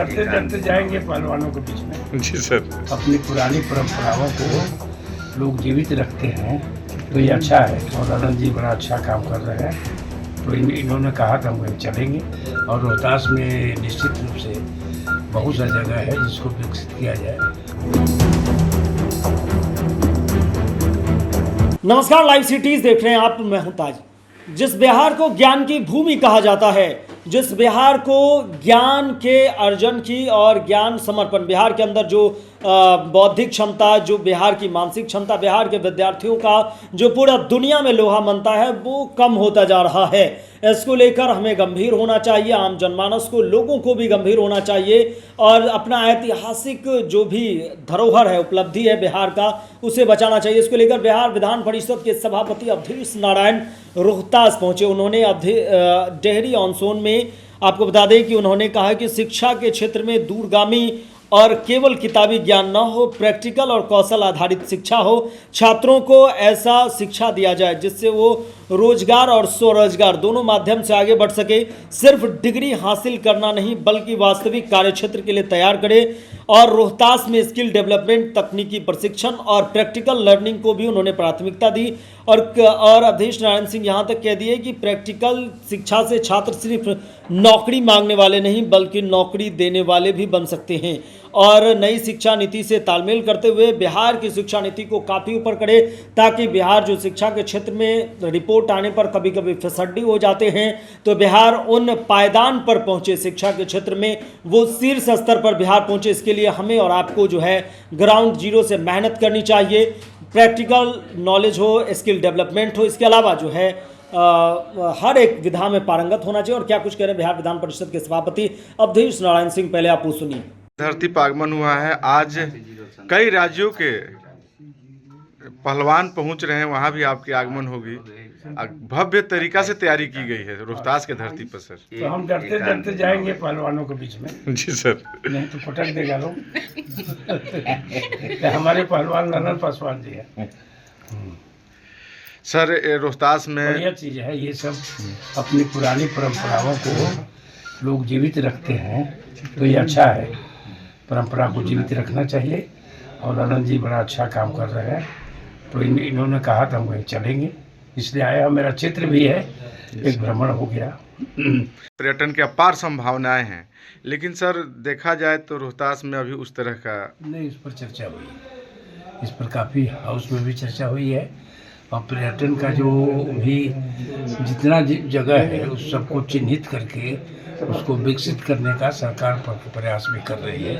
करते करते जाएंगे पहलवानों के बीच में। जी सर। अपनी पुरानी परंपराओं को लोग जीवित रखते हैं तो ये अच्छा है और आनंद जी बड़ा अच्छा काम कर रहे हैं। तो इन्होंने कहा कि हम कहीं चलेंगे और रोहतास में निश्चित रूप से बहुत सा जगह है जिसको विकसित किया जाए। नमस्कार, लाइव सिटीज देख रहे हैं आप। मैं हूं ताज। जिस बिहार को ज्ञान की भूमि कहा जाता है, जिस बिहार को ज्ञान के अर्जन की और ज्ञान समर्पण, बिहार के अंदर जो बौद्धिक क्षमता, जो बिहार की मानसिक क्षमता, बिहार के विद्यार्थियों का जो पूरा दुनिया में लोहा मनता है, वो कम होता जा रहा है। इसको लेकर हमें गंभीर होना चाहिए, आम जनमानस को, लोगों को भी गंभीर होना चाहिए और अपना ऐतिहासिक जो भी धरोहर है, उपलब्धि है बिहार का, उसे बचाना चाहिए। इसको लेकर बिहार विधान परिषद के सभापति अवधेश नारायण रोहतास पहुंचे। उन्होंने डेहरी ऑन सोन में, आपको बता दें कि उन्होंने कहा कि शिक्षा के क्षेत्र में दूरगामी और केवल किताबी ज्ञान न हो, प्रैक्टिकल और कौशल आधारित शिक्षा हो। छात्रों को ऐसा शिक्षा दिया जाए जिससे वो रोजगार और स्वरोजगार दोनों माध्यम से आगे बढ़ सके। सिर्फ डिग्री हासिल करना नहीं बल्कि वास्तविक कार्यक्षेत्र के लिए तैयार करे। और रोहतास में स्किल डेवलपमेंट, तकनीकी प्रशिक्षण और प्रैक्टिकल लर्निंग को भी उन्होंने प्राथमिकता दी। और अवधेश नारायण सिंह यहाँ तक कह दिए कि प्रैक्टिकल शिक्षा से छात्र सिर्फ नौकरी मांगने वाले नहीं बल्कि नौकरी देने वाले भी बन सकते हैं। और नई शिक्षा नीति से तालमेल करते हुए बिहार की शिक्षा नीति को काफ़ी ऊपर करे, ताकि बिहार जो शिक्षा के क्षेत्र में रिपोर्ट आने पर कभी कभी फिसड्डी हो जाते हैं, तो बिहार उन पायदान पर पहुंचे शिक्षा के क्षेत्र में, वो शीर्ष स्तर पर बिहार पहुंचे। इसके लिए हमें और आपको जो है ग्राउंड जीरो से मेहनत करनी चाहिए। प्रैक्टिकल नॉलेज हो, स्किल डेवलपमेंट हो, इसके अलावा जो है हर एक विधा में पारंगत होना चाहिए। और क्या कुछ कह रहे हैं बिहार विधान परिषद के सभापति अवधेश नारायण सिंह, पहले आप वो सुनिए। धरती पर आगमन हुआ है। आज कई राज्यों के पहलवान पहुंच रहे हैं, वहां भी आपकी आगमन होगी। भव्य तरीका से तैयारी की गई है रोहतास के धरती पर सर। तो हम डरते डरते जाएंगे पहलवानों के बीच में। जी सर। नहीं तो पटक देगा लोग। हमारे पहलवान नंदन पासवान जी है सर। रोहतास में बढ़िया चीज़ है ये सब। अपनी पुरानी परंपराओं को लोग जीवित रखते हैं तो ये अच्छा है। परंपरा को जीवित रखना चाहिए और आनंद जी बड़ा अच्छा काम कर रहे हैं। तो इन्होंने कहा था हम कहीं चलेंगे, इसलिए आया। मेरा चित्र भी है, एक भ्रमण हो गया। पर्यटन की अपार संभावनाएं हैं, लेकिन सर देखा जाए तो रोहतास में अभी उस तरह का नहीं। इस पर चर्चा हुई, इस पर काफ़ी हाउस में भी चर्चा हुई है। और पर्यटन का जो भी जितना जगह है उस सबको चिन्हित करके उसको विकसित करने का सरकार प्रयास भी कर रही है।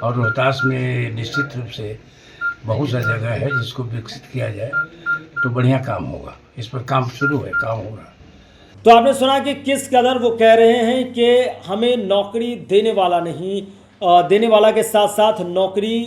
और रोहतास में निश्चित रूप से बहुत सा जगह है जिसको विकसित किया जाए तो बढ़िया काम होगा। इस पर काम शुरू है, काम हो रहा। तो आपने सुना कि किस कदर वो कह रहे हैं कि हमें नौकरी देने वाला नहीं, देने वाला के साथ साथ नौकरी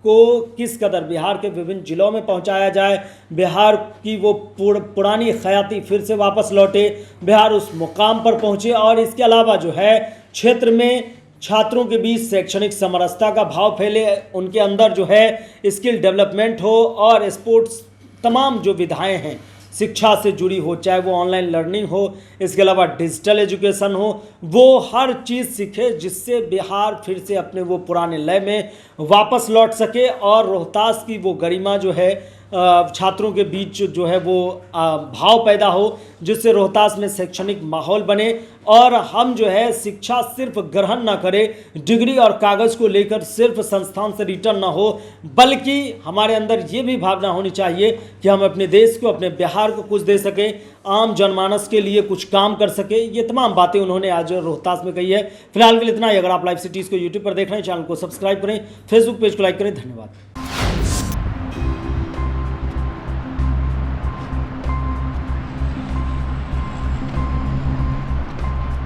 को किस कदर बिहार के विभिन्न जिलों में पहुंचाया जाए, बिहार की वो पुरानी खयाती फिर से वापस लौटे, बिहार उस मुकाम पर पहुंचे। और इसके अलावा जो है क्षेत्र में छात्रों के बीच शैक्षणिक समरसता का भाव फैले, उनके अंदर जो है स्किल डेवलपमेंट हो और स्पोर्ट्स, तमाम जो विधाएं हैं शिक्षा से जुड़ी हो, चाहे वो ऑनलाइन लर्निंग हो, इसके अलावा डिजिटल एजुकेशन हो, वो हर चीज़ सीखे जिससे बिहार फिर से अपने वो पुराने लय में वापस लौट सके। और रोहतास की वो गरिमा जो है छात्रों के बीच जो है वो भाव पैदा हो, जिससे रोहतास में शैक्षणिक माहौल बने और हम जो है शिक्षा सिर्फ ग्रहण ना करें, डिग्री और कागज़ को लेकर सिर्फ संस्थान से रिटर्न ना हो, बल्कि हमारे अंदर ये भी भावना होनी चाहिए कि हम अपने देश को, अपने बिहार को कुछ दे सकें, आम जनमानस के लिए कुछ काम कर सके। ये तमाम बातें उन्होंने आज रोहतास में कही है। फिलहाल के लिए इतना ही। अगर आप लाइव सिटीज़ को यूट्यूब पर देख रहे हैं, चैनल को सब्सक्राइब करें, फेसबुक पेज को लाइक करें। धन्यवाद।